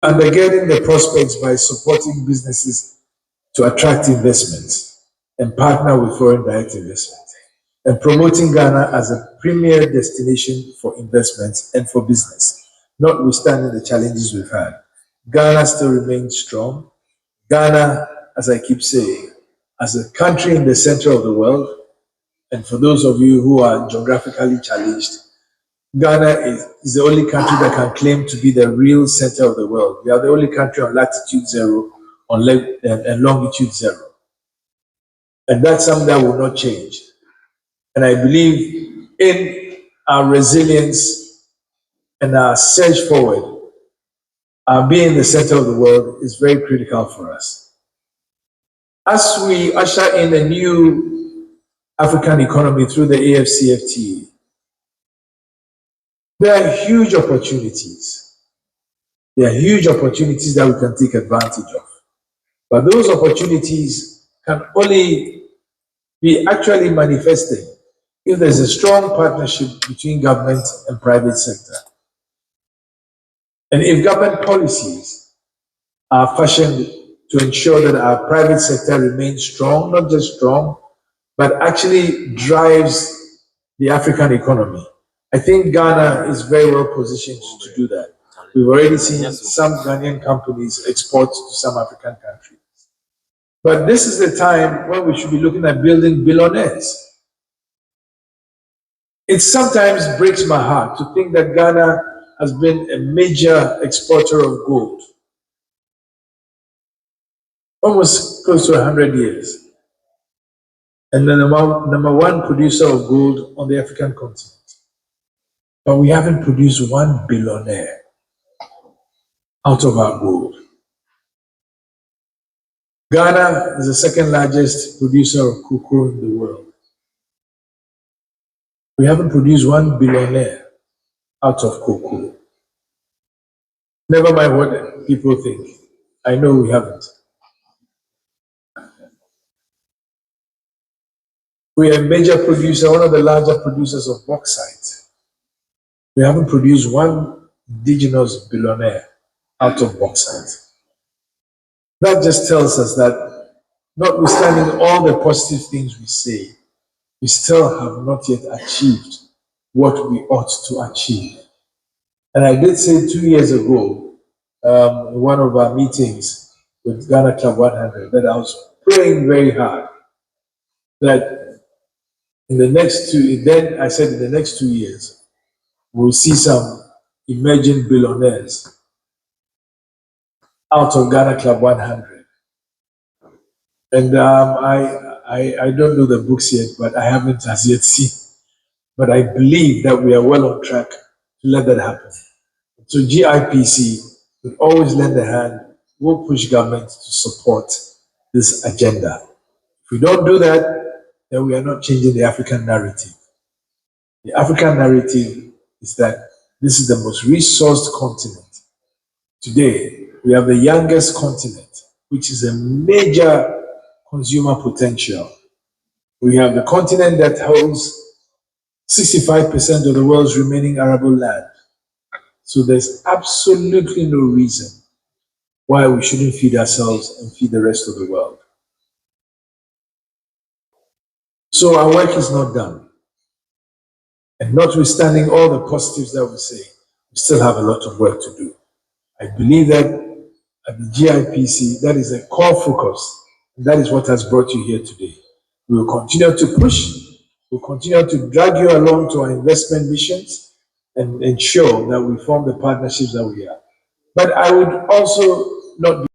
undergirding the prospects by supporting businesses to attract investments and partner with foreign direct investment, and promoting Ghana as a premier destination for investments and for business, notwithstanding the challenges we've had. Ghana still remains strong. Ghana, as I keep saying, as a country in the center of the world, and for those of you who are geographically challenged, Ghana is the only country that can claim to be the real center of the world. We are the only country on latitude zero and longitude zero. And that's something that will not change. And I believe in our resilience and our search forward, our being the center of the world is very critical for us. As we usher in a new African economy through the AFCFTA, there are huge opportunities. There are huge opportunities that we can take advantage of. But those opportunities can only be actually manifested if there's a strong partnership between government and private sector. And if government policies are fashioned to ensure that our private sector remains strong, not just strong, but actually drives the African economy, I think Ghana is very well positioned to do that. We've already seen some Ghanaian companies export to some African countries. But this is the time when we should be looking at building billionaires. It sometimes breaks my heart to think that Ghana has been a major exporter of gold, almost close to 100 years, and the number one producer of gold on the African continent. But we haven't produced one billionaire out of our gold. Ghana is the second largest producer of cocoa in the world. We haven't produced one billionaire out of cocoa. Never mind what people think. I know we haven't. We are a major producer, one of the larger producers of bauxite. We haven't produced one indigenous billionaire out of bauxite. That just tells us that, notwithstanding all the positive things we say, we still have not yet achieved what we ought to achieve. And I did say 2 years ago, in one of our meetings with Ghana Club 100, that I was praying very hard that in the next then I said in the next 2 years, we'll see some emerging billionaires out of Ghana Club 100. And I don't know the books yet, but I haven't as yet seen. But I believe that we are well on track to let that happen. So GIPC will always lend a hand. We'll push government to support this agenda. If we don't do that, then we are not changing the African narrative. The African narrative is that this is the most resourced continent. Today, we have the youngest continent, which is a major consumer potential. We have the continent that holds 65% of the world's remaining arable land. So there's absolutely no reason why we shouldn't feed ourselves and feed the rest of the world. So our work is not done. And notwithstanding all the positives that we say, we still have a lot of work to do. I believe that at the GIPC, that is a core focus. And that is what has brought you here today. We will continue to push. We'll continue to drag you along to our investment missions and ensure that we form the partnerships that we are. But I would also not be